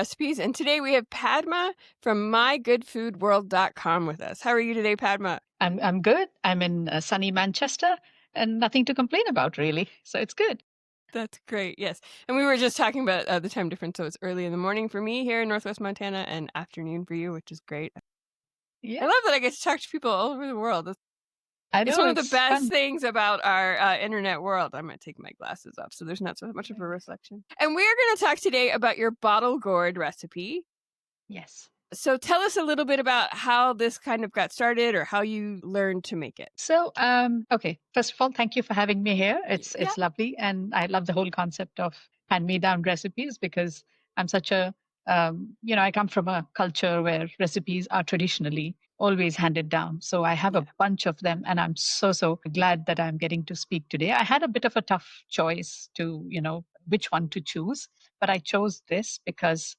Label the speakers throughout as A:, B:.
A: recipes. And today we have Padma from mygoodfoodworld.com with us. How are you today, Padma?
B: I'm good. I'm in sunny Manchester and nothing to complain about, really. So it's good.
A: That's great. Yes. And we were just talking about the time difference. So it's early in the morning for me here in Northwest Montana and afternoon for you, which is great. I
B: Yeah,
A: love that I get to talk to people all over the world.
B: I
A: It's
B: know
A: one of the
B: it's
A: best
B: fun.
A: things about our internet world. I'm going to take my glasses off so there's not so much of a reflection. And we're going to talk today about your bottle gourd recipe.
B: Yes.
A: So tell us a little bit about how this kind of got started or how you learned to make it.
B: So, okay. First of all, thank you for having me here.
A: Yeah.
B: It's lovely, and I love the whole concept of hand-me-down recipes because I'm such a I come from a culture where recipes are traditionally always handed down. So I have
A: Yeah.
B: a bunch of them, and I'm so glad that I'm getting to speak today. I had a bit of a tough choice to which one to choose, but I chose this because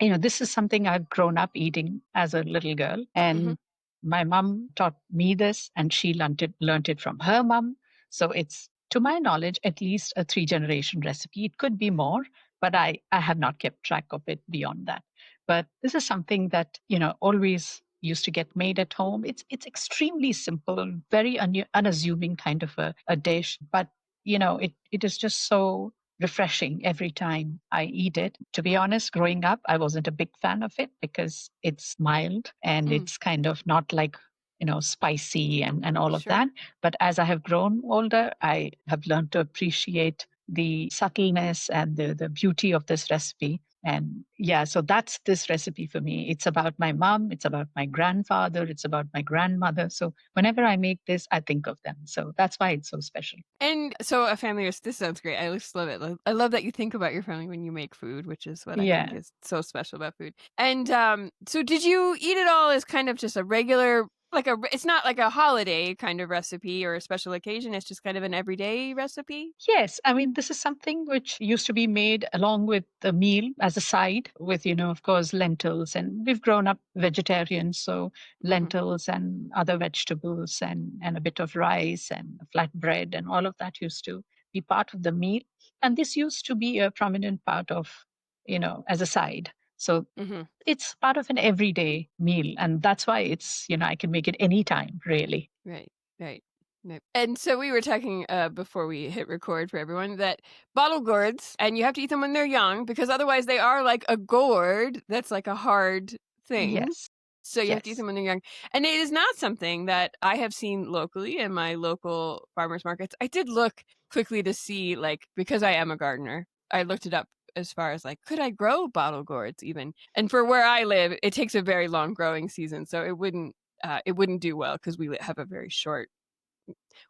B: this is something I've grown up eating as a little girl.
A: Hmm.
B: And my mom taught me this, and she learned it from her mom. So it's, to my knowledge, at least a three-generation recipe. It could be more, but I have not kept track of it beyond that. But this is something that, always used to get made at home. It's extremely simple, very unassuming kind of a dish, but it is just so refreshing every time I eat it. To be honest, growing up, I wasn't a big fan of it because it's mild and
A: Mm,
B: it's kind of not like, spicy and all of
A: sure.
B: that. But as I have grown older, I have learned to appreciate the subtleness and the beauty of this recipe. And yeah, so that's this recipe for me. It's about my mom, it's about my grandfather, it's about my grandmother. So whenever I make this, I think of them. So that's why it's so special.
A: And so a family this sounds great. I just love it. I love that you think about your family when you make food, which is what I think
B: Yeah.
A: is so special about food. And so did you eat it all as kind of just a regular it's not like a holiday kind of recipe or a special occasion, it's just kind of an everyday recipe?
B: Yes, I mean, this is something which used to be made along with the meal as a side with, of course, lentils. And we've grown up vegetarian, so
A: Mhm.
B: lentils and other vegetables and a bit of rice and flatbread and all of that used to be part of the meal. And this used to be a prominent part of, as a side. So
A: Mhm.
B: it's part of an everyday meal. And that's why it's, I can make it anytime, really.
A: Right, right, right. And so we were talking before we hit record for everyone that bottle gourds, and you have to eat them when they're young because otherwise they are like a gourd that's like a hard thing.
B: Yes.
A: So you have to eat
B: Yes.
A: them when they're young. And it is not something that I have seen locally in my local farmers markets. I did look quickly to see, like, because I am a gardener, I looked it up as far as like, could I grow bottle gourds even? And for where I live, it takes a very long growing season. So it wouldn't do well because have a very short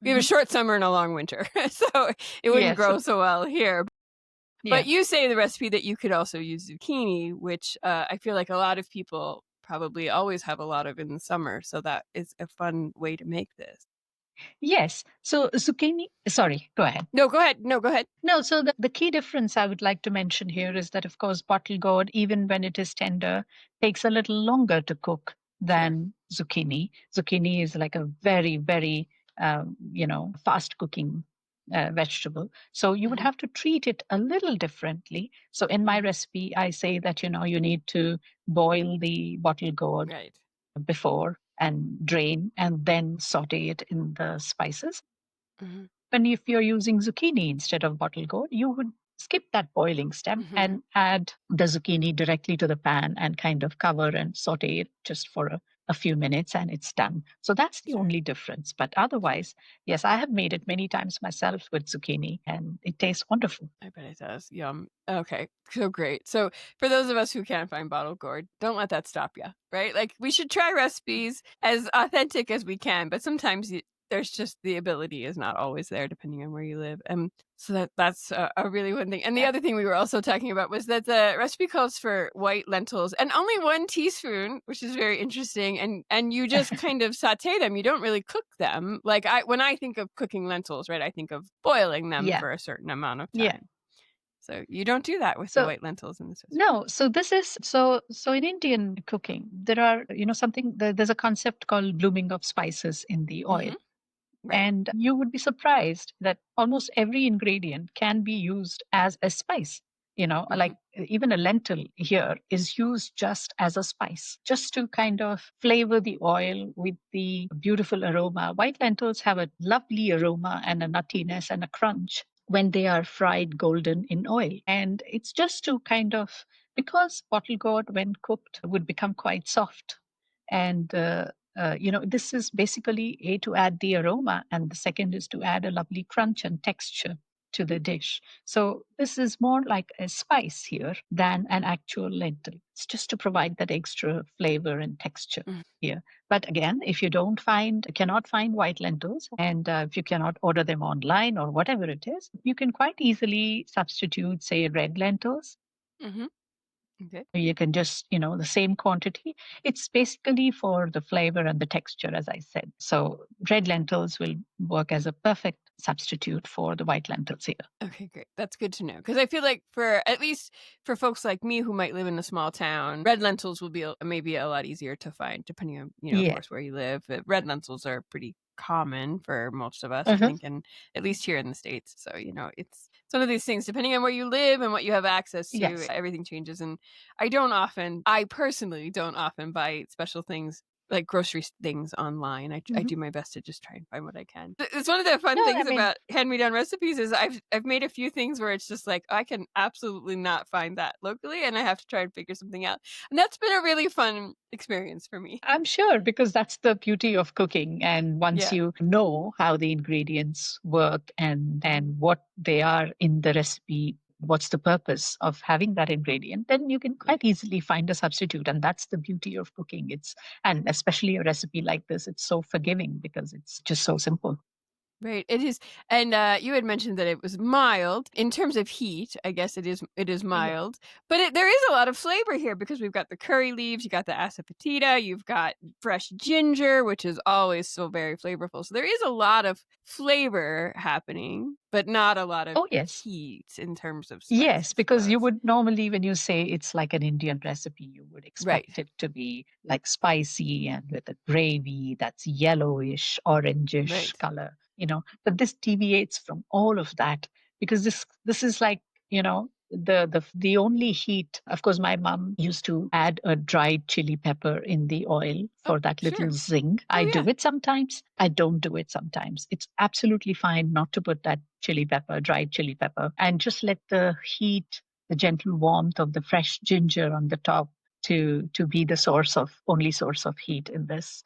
A: we have a
B: Mhm.
A: short summer and a long winter. So it wouldn't
B: Yes.
A: grow so well here. But
B: Yeah.
A: you say the recipe that you could also use zucchini, which I feel like a lot of people probably always have a lot of in the summer. So that is a fun way to make this.
B: Yes. So zucchini, sorry, go ahead.
A: No, go ahead. No, go ahead.
B: No, so the key difference I would like to mention here is that, of course, bottle gourd, even when it is tender, takes a little longer to cook
A: Sure.
B: than zucchini. Zucchini is like a very, fast cooking vegetable. So you would
A: Hmm.
B: have to treat it a little differently. So in my
A: Hmm.
B: recipe, I say that, you need to boil the bottle gourd
A: Right.
B: before and drain and then saute it in the spices.
A: Hmm.
B: And if you're using zucchini instead of bottle gourd, you would skip that boiling step
A: Hmm.
B: and add the zucchini directly to the pan and kind of cover and saute it just for a few minutes and it's done. So that's the
A: Sure.
B: only difference. But otherwise, yes, I have made it many times myself with zucchini and it tastes wonderful.
A: I bet it does. Yum. Okay. So great. So for those of us who can't find bottled gourd, don't let that stop you, right? Like we should try recipes as authentic as we can, but sometimes there's just the ability is not always there depending on where you live. And so that's a really one thing. And the
B: Yeah.
A: other thing we were also talking about was that the recipe calls for white lentils and only 1 teaspoon, which is very interesting. And you just kind of saute them. You don't really cook them. Like when I think of cooking lentils, right, I think of boiling them
B: Yeah.
A: for a certain amount of
B: Yeah.
A: time. So you don't do that with the
B: So
A: white lentils in this recipe.
B: no, so this is so in Indian cooking, there are, there's a concept called blooming of spices in the oil.
A: Mhm. Right.
B: And you would be surprised that almost every ingredient can be used as a spice.
A: Mhm.
B: like even a lentil here is used just as a spice, just to kind of flavor the oil with the beautiful aroma. White lentils have a lovely aroma and a nuttiness and a crunch when they are fried golden in oil. And it's just to kind of, because bottle gourd, when cooked, would become quite soft. And this is basically a to add the aroma, and the second is to add a lovely crunch and texture to the dish. So this is more like a spice here than an actual lentil. It's just to provide that extra flavor and texture
A: Mm.
B: here. But again, if you cannot find white lentils, and if you cannot order them online or whatever it is, you can quite easily substitute, say, red lentils.
A: Mhm. Okay.
B: You can just, the same quantity. It's basically for the flavor and the texture, as I said. So red lentils will work as a perfect substitute for the white lentils here.
A: Okay, great. That's good to know because I feel like for at least for folks like me who might live in a small town, red lentils will be maybe a lot easier to find depending on, of
B: Yeah.
A: course, where you live. But red lentils are pretty common for most of us, I
B: Uh-huh.
A: think, and at least here in the States. So, it's one of these things, depending on where you live and what you have access to,
B: Yes.
A: everything changes. And I personally don't often buy special things like grocery things online. I
B: Hmm.
A: do my best to just try and find what I can. It's one of the fun
B: No, I
A: things
B: mean,
A: about hand-me-down recipes is I've made a few things where it's just like, I can absolutely not find that locally, and I have to try and figure something out. And that's been a really fun experience for me.
B: I'm sure, because that's the beauty of cooking. And once
A: Yeah,
B: you know how the ingredients work and what they are in the recipe, what's the purpose of having that ingredient, then you can
A: right.
B: quite easily find a substitute. And that's the beauty of cooking. And especially a recipe like this, it's so forgiving because it's just so simple.
A: Right, it is, and, you had mentioned that it was mild. In terms of heat, I guess it is
B: Yeah.
A: mild, but there is a lot of flavor here because we've got the curry leaves, you got the asafoetida, you've got fresh ginger, which is always so very flavorful. So there is a lot of flavor happening, but not a lot of
B: Oh, yes.
A: heat in terms of
B: Yes,
A: spices.
B: because
A: So
B: you
A: it's
B: would normally, when you say it's like an Indian recipe, you would
A: right,
B: expect it to be like spicy and with a gravy that's yellowish, orangish
A: right,
B: color, But this deviates from all of that, because this is like, the only heat. Of course, my mom used to add a dried chili pepper in the oil
A: oh,
B: for that little
A: sure.
B: zing. I
A: Oh,
B: do
A: yeah,
B: it sometimes. I don't do it sometimes. It's absolutely fine not to put that chili pepper, dried chili pepper, and just let the heat, the gentle warmth of the fresh ginger on the top to be the only source of heat in this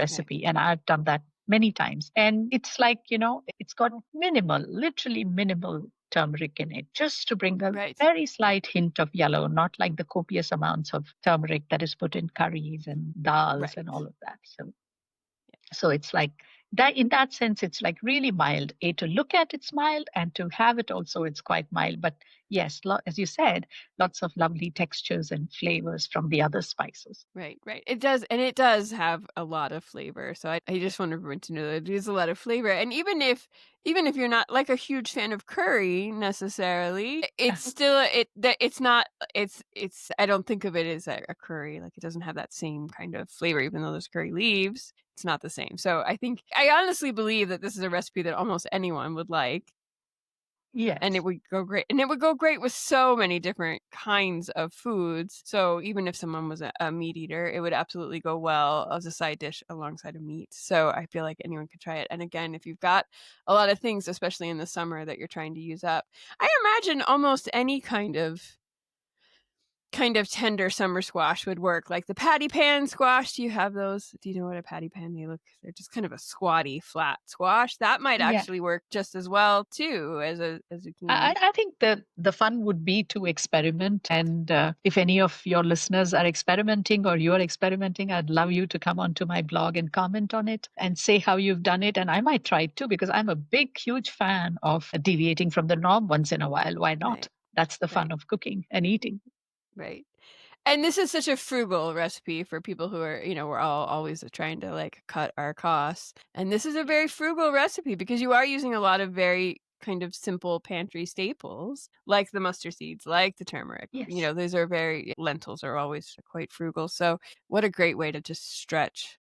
A: right,
B: recipe. And I've done that many times. And it's like, it's got minimal, literally minimal turmeric in it, just to bring a
A: right,
B: very slight hint of yellow, not like the copious amounts of turmeric that is put in curries and dals and
A: right.
B: all of that. So it's like that. In that sense, it's like really mild. To look at, it's mild, and to have it also, it's quite mild. But yes, as you said, lots of lovely textures and flavors from the other spices.
A: Right, right. It does have a lot of flavor. So I just want everyone to know that it is a lot of flavor. And even if you're not like a huge fan of curry necessarily, it's
B: Uh-huh.
A: still it's not it's I don't think of it as a curry. Like it doesn't have that same kind of flavor, even though there's curry leaves. It's not the same. So I honestly believe that this is a recipe that almost anyone would like. And it
B: Yes.
A: would go great and it would go great with so many different kinds of foods. So even if someone was a meat eater, it would absolutely go well as a side dish alongside of meat. So I feel like anyone could try it. And again, if you've got a lot of things, especially in the summer that you're trying to use up, I imagine almost any kind of tender summer squash would work, like the patty pan squash. Do you have those? Do you know what a patty pan they're just kind of a squatty, flat squash. That might
B: Yeah.
A: actually work just as well too as a zucchini.
B: I think the fun would be to experiment. And if any of your listeners are experimenting or you're experimenting, I'd love you to come onto my blog and comment on it and say how you've done it. And I might try it too, because I'm a big, huge fan of deviating from the norm once in a while. Why not?
A: Right,
B: That's the fun
A: right,
B: of cooking and eating.
A: right. And this is such a frugal recipe for people who are, we're all always trying to like cut our costs. And this is a very frugal recipe because you are using a lot of very kind of simple pantry staples like the mustard seeds, like the turmeric.
B: Yes.
A: Those are very lentils are always quite frugal. So what a great way to just stretch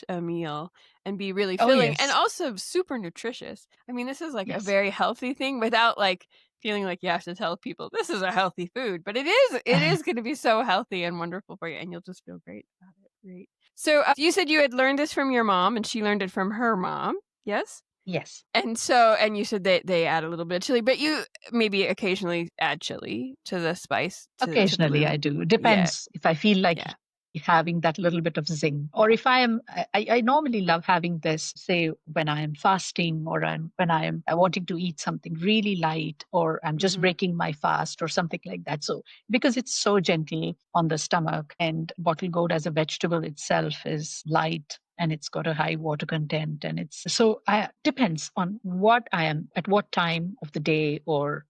A: a meal and be really
B: Oh,
A: filling and
B: yes.
A: also super nutritious. I mean, this is like a
B: Yes.
A: very healthy thing without like feeling like you have to tell people this is a healthy food, but it is going to be so healthy and wonderful for you, and you'll just feel great about it. Great. So you said you had learned this from your mom, and she learned it from her mom. Yes.
B: Yes.
A: And you said they add a little bit of chili, but you maybe occasionally add chili to the spice to the
B: Occasionally,
A: roux.
B: I do.
A: Yeah,
B: Depends if I feel like
A: yeah,
B: having that little bit of zing, or
A: yeah.
B: if I am. I normally love having this, say, when I am fasting, or when I am wanting to eat something really light, or I'm just
A: Mhm.
B: breaking my fast, or something like that. So because it's so gentle on the stomach, and bottle gourd as a vegetable itself is light. And it's got a high water content, and it's so. Depends on what I am at what time of the day, or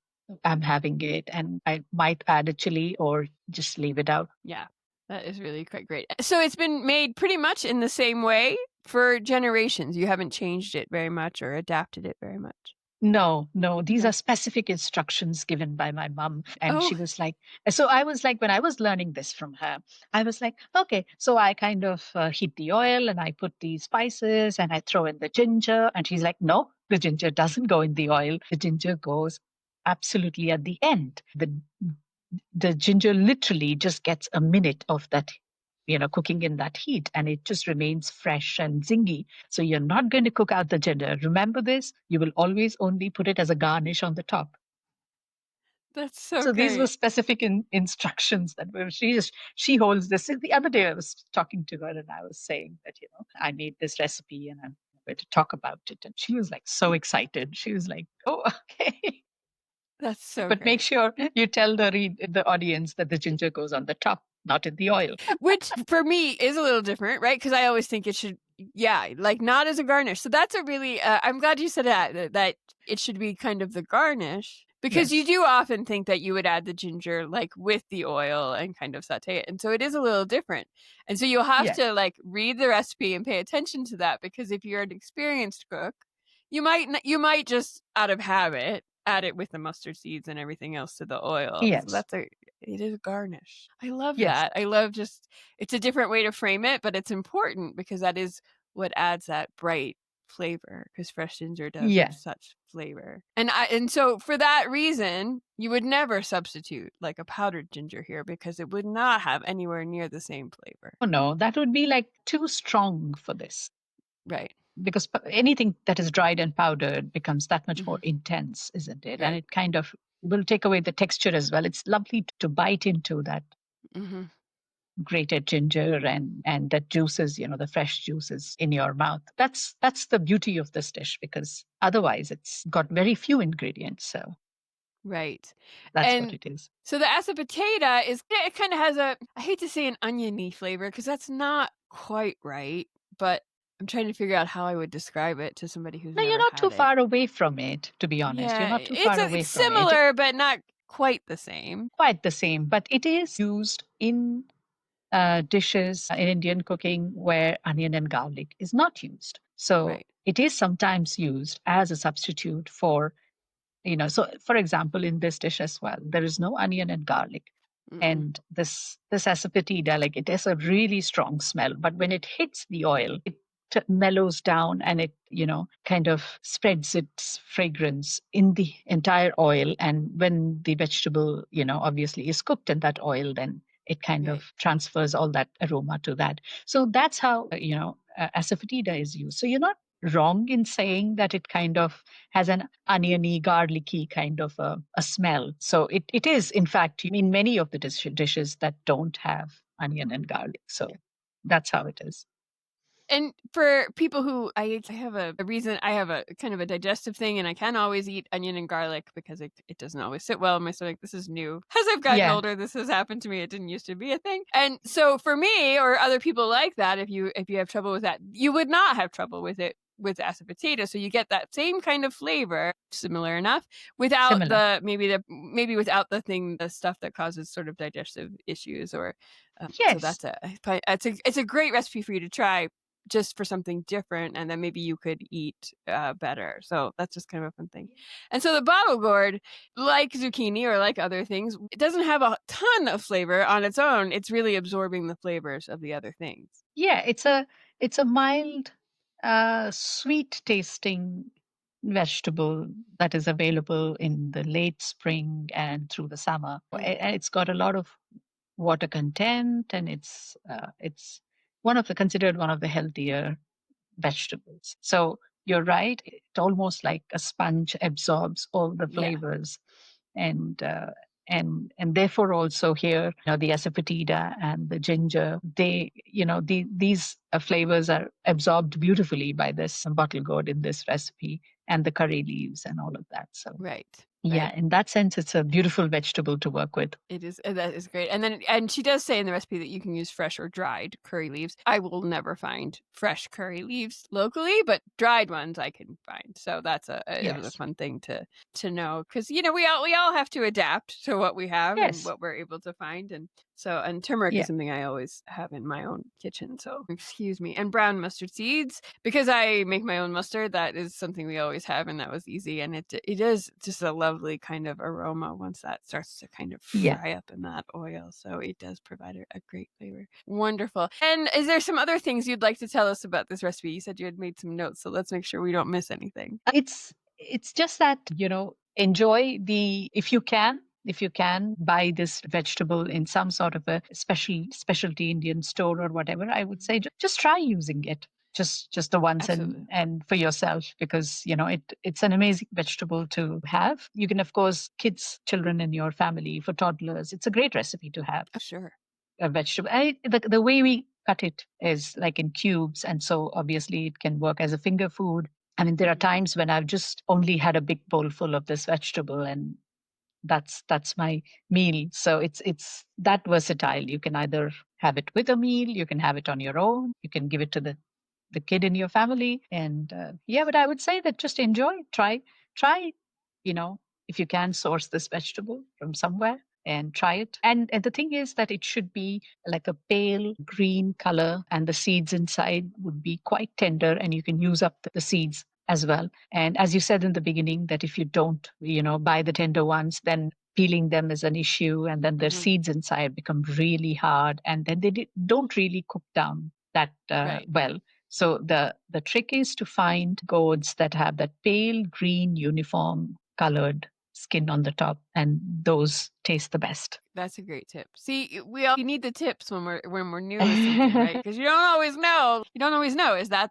B: I'm having it, and I might add a chili or just leave it out.
A: Yeah. That is really quite great. So it's been made pretty much in the same way for generations. You haven't changed it very much or adapted it very much.
B: No, no, these
A: No.
B: are specific instructions given by my mom. And
A: Oh,
B: she was like, so I was like, when I was learning this from her, I was like, okay, so I kind of heat the oil and I put the spices and I throw in the ginger. And she's like, no, the ginger doesn't go in the oil. The ginger goes absolutely at the end. The ginger literally just gets a minute of that, cooking in that heat, and it just remains fresh and zingy. So you're not going to cook out the ginger. Remember this, you will always only put it as a garnish on the top.
A: that's so
B: So these were
A: great.
B: specific instructions that were she holds this. The other day I was talking to her and I was saying that, I made this recipe and I'm going to talk about it, and she was like so excited. She was like, oh, okay.
A: That's so
B: But make
A: great.
B: sure you tell the audience that the ginger goes on the top, not in the oil.
A: Which for me is a little different, right? Because I always think it should, yeah, like not as a garnish. So that's a really, I'm glad you said that it should be kind of the garnish because you
B: Yes.
A: do often think that you would add the ginger like with the oil and kind of saute it. And so it is a little different. And so you'll have
B: Yes.
A: to like read the recipe and pay attention to that because if you're an experienced cook, you might just out of habit add it with the mustard seeds and everything else to the oil. So
B: Yes.
A: it is a garnish. I love
B: Yes.
A: that. I love just it's a different way to frame it, but it's important because that is what adds that bright flavor because fresh ginger does have
B: Yeah.
A: such flavor. And so for that reason, you would never substitute like a powdered ginger here because it would not have anywhere near the same flavor.
B: Oh no, that would be like too strong for this,
A: Right.
B: because anything that is dried and powdered becomes that much more
A: Mhm.
B: intense, isn't it? And
A: Right.
B: it kind of will take away the texture as well. It's lovely to bite into that
A: Mhm.
B: grated ginger and that juices, the fresh juices in your mouth. That's the beauty of this dish, because otherwise it's got very few ingredients. So
A: Right.
B: that's what
A: And
B: it is.
A: so the asafoetida is yeah, it kind of has a I hate to say an oniony flavor because that's not quite right, but I'm trying to figure out how I would describe it to somebody who's
B: No, you're
A: never
B: not too
A: had it.
B: far away from it, to be honest. You're
A: Yeah,
B: not too far away
A: it's
B: from it.
A: similar but not quite the same.
B: Quite the same, but it is used in dishes in Indian cooking where onion and garlic is not used. So
A: Right.
B: it is sometimes used as a substitute for, so for example, in this dish as well, there is no onion and garlic.
A: Mm-mm.
B: And this asafoetida, like, it has a really strong smell, but when it hits the oil, it mellows down, and it, kind of spreads its fragrance in the entire oil. And when the vegetable, obviously is cooked in that oil, then it kind
A: Right.
B: of transfers all that aroma to that. So that's how, asafoetida is used. So you're not wrong in saying that it kind of has an oniony, garlicky kind of a smell. So it is, in fact, in many of the dishes that don't have onion and garlic. So that's how it is.
A: And for people who I have a reason I have a kind of a digestive thing and I can't always eat onion and garlic because it doesn't always sit well in my stomach. This is new. As I've gotten
B: Yeah,
A: older, this has happened to me. It didn't used to be a thing. And so for me or other people like that, if you have trouble with that, you would not have trouble with it with asafoetida. So you get that same kind of flavor, similar enough, without
B: similar.
A: maybe without the stuff that causes sort of digestive issues or so
B: Yes.
A: that's it's a great recipe for you to try just for something different and then maybe you could eat better. So that's just kind of a fun thing. And so the bottle gourd, like zucchini or like other things, it doesn't have a ton of flavor on its own. It's really absorbing the flavors of the other things.
B: Yeah, it's a mild, sweet tasting vegetable that is available in the late spring and through the summer.
A: Mm.
B: It's got a lot of water content, and it's one of the considered one of the healthier vegetables. So you're right; it almost like a sponge absorbs all the
A: Yeah,
B: flavors, and and therefore also here, the asafoetida and the ginger, these flavors are absorbed beautifully by this bottle gourd in this recipe, and the curry leaves and all of that. So
A: right,
B: yeah,
A: right.
B: in that sense, it's a beautiful vegetable to work with.
A: It is that is great, and she does say in the recipe that you can use fresh or dried curry leaves. I will never find fresh curry leaves locally, but dried ones I can find. So that's it was a
B: Yes,
A: fun thing to know because we all have to adapt to what we have and
B: yes,
A: what we're able to find, and turmeric is
B: yeah,
A: something I always have in my own kitchen. So excuse me, and brown mustard seeds because I make my own mustard. That is something we always have, and that was easy, and it is just a lovely kind of aroma once that starts to kind of
B: yeah.
A: fry up in that oil. So it does provide a great flavor. Wonderful. And is there some other things you'd like to tell us about this recipe? You said you had made some notes, so let's make sure we don't miss anything.
B: It's just that, enjoy the if you can buy this vegetable in some sort of a specialty Indian store or whatever, I would say just try using it. Just the once,
A: Absolutely.
B: and for yourself, because it's an amazing vegetable to have. You can, of course, children in your family, for toddlers, it's a great recipe to have
A: Oh, sure.
B: a vegetable. The way we cut it is like in cubes, and so obviously it can work as a finger food. I mean, there are
A: Mhm.
B: times when I've just only had a big bowl full of this vegetable, and that's my meal. So it's that versatile. You can either have it with a meal, you can have it on your own, you can give it to the kid in your family, and yeah. But I would say that just enjoy, try, you know, if you can source this vegetable from somewhere and try it. And the thing is that it should be like a pale green color, and the seeds inside would be quite tender, and you can use up the seeds as well. And as you said in the beginning, that if you don't, buy the tender ones, then peeling them is an issue, and then their
A: Mhm.
B: seeds inside become really hard, and then don't really cook down that
A: Right.
B: well. So the trick is to find gourds that have that pale green uniform colored skin on the top, and those taste the best.
A: That's a great tip. See, we need the tips when we're new with something, right? Because you don't always know. You don't always know. Is that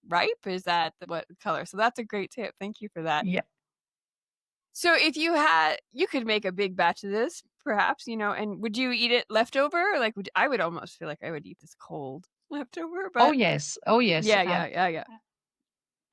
A: ripe? Is that what color? So that's a great tip. Thank you for that.
B: Yeah.
A: So if you could make a big batch of this, perhaps, and would you eat it leftover? Like, I would almost feel like I would eat this cold leftover,
B: Oh
A: but
B: yes. Oh yes.
A: yeah, yeah, yeah, yeah.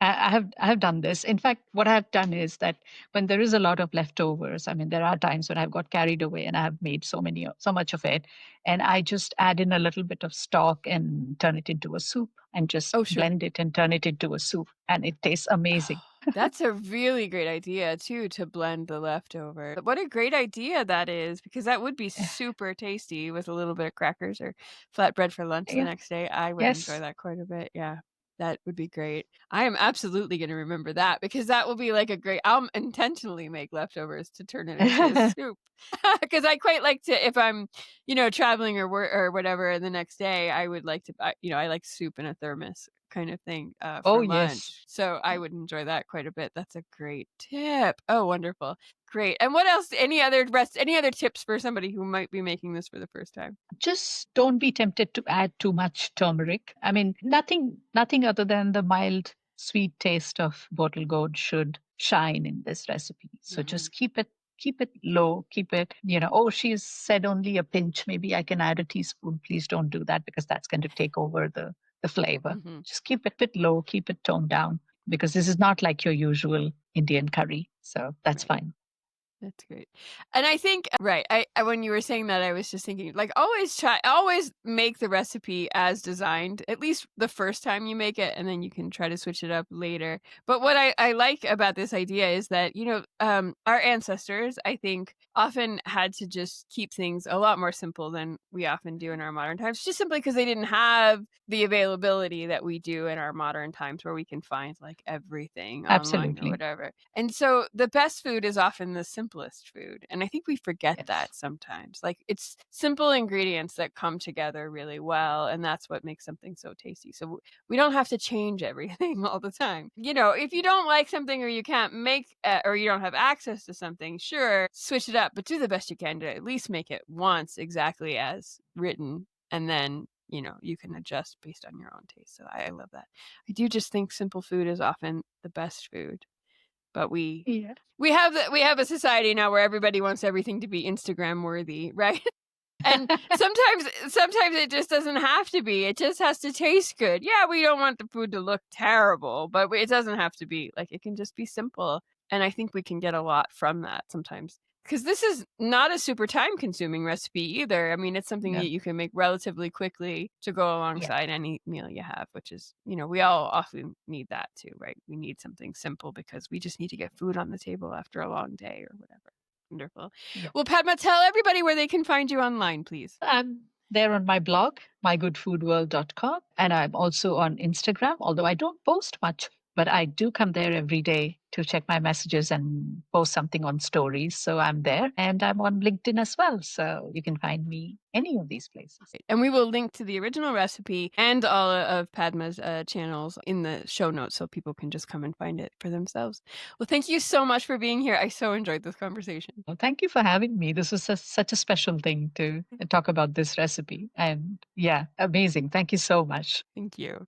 B: I have done this. In fact, what I've done is that when there is a lot of leftovers, I mean, there are times when I've got carried away and I have made so much of it, and I just add in a little bit of stock and turn it into a soup, and just
A: Oh, sure.
B: blend it and turn it into a soup, and it tastes amazing.
A: That's a really great idea too to blend the leftover. What a great idea that is because that would be super tasty with a little bit of crackers or flatbread for lunch the
B: Yeah.
A: next day. I would enjoy
B: Yes.
A: that quite a bit. Yeah. That would be great. I am absolutely going to remember that because that will be like a great I'll intentionally make leftovers to turn it into a soup. Cuz I quite like to if I'm, traveling or whatever the next day, I would like to I like soup in a thermos kind of thing,
B: Oh
A: for
B: yes.
A: lunch. So I would enjoy that quite a bit. That's a great tip. Oh, wonderful. Great. And what else? Any other tips for somebody who might be making this for the first time?
B: Just don't be tempted to add too much turmeric. I mean, nothing other than the mild sweet taste of bottle gourd should shine in this recipe. So
A: Mhm.
B: just keep it low, keep it, oh, she's said only a pinch, maybe I can add a teaspoon. Please don't do that, because that's going to take over the flavor.
A: Mhm.
B: Just keep it a bit low, keep it toned down, because this is not like your usual Indian curry. So that's
A: Right.
B: fine.
A: That's great. And I think right, I when you were saying that, I was just thinking, like, always make the recipe as designed, at least the first time you make it, and then you can try to switch it up later. But what I like about this idea is that, our ancestors, I think, often had to just keep things a lot more simple than we often do in our modern times, just simply because they didn't have the availability that we do in our modern times where we can find, like, everything online or
B: Absolutely.
A: whatever. And so the best food is often the simplest simplest food. And I think we forget
B: Yes.
A: that sometimes. Like it's simple ingredients that come together really well. And that's what makes something so tasty. So we don't have to change everything all the time. If you don't like something or you can't make or you don't have access to something, sure, switch it up, but do the best you can to at least make it once exactly as written. And then, you can adjust based on your own taste. So I love that. I do just think simple food is often the best food. But we
B: Yeah.
A: we have a society now where everybody wants everything to be Instagram worthy, right? And sometimes it just doesn't have to be. It just has to taste good. Yeah, we don't want the food to look terrible, but it doesn't have to be. Like, it can just be simple, and I think we can get a lot from that sometimes. Because this is not a super time-consuming recipe either. I mean, it's something
B: No.
A: that you can make relatively quickly to go
B: Yeah.
A: alongside any meal you have, which is, we all often need that too, right? We need something simple because we just need to get food on the table after a long day or whatever. Wonderful.
B: Yeah.
A: Well, Padma, tell everybody where they can find you online, please.
B: I'm there on my blog, mygoodfoodworld.com, and I'm also on Instagram, although I don't post much, but I do come there every day to check my messages and post something on stories. So I'm there, and I'm on LinkedIn as well. So you can find me any of these places.
A: And we will link to the original recipe and all of Padma's channels in the show notes so people can just come and find it for themselves. Well, thank you so much for being here. I so enjoyed this conversation.
B: Well, thank you for having me. This was such a special thing to talk about this recipe. And yeah, amazing. Thank you so much.
A: Thank you.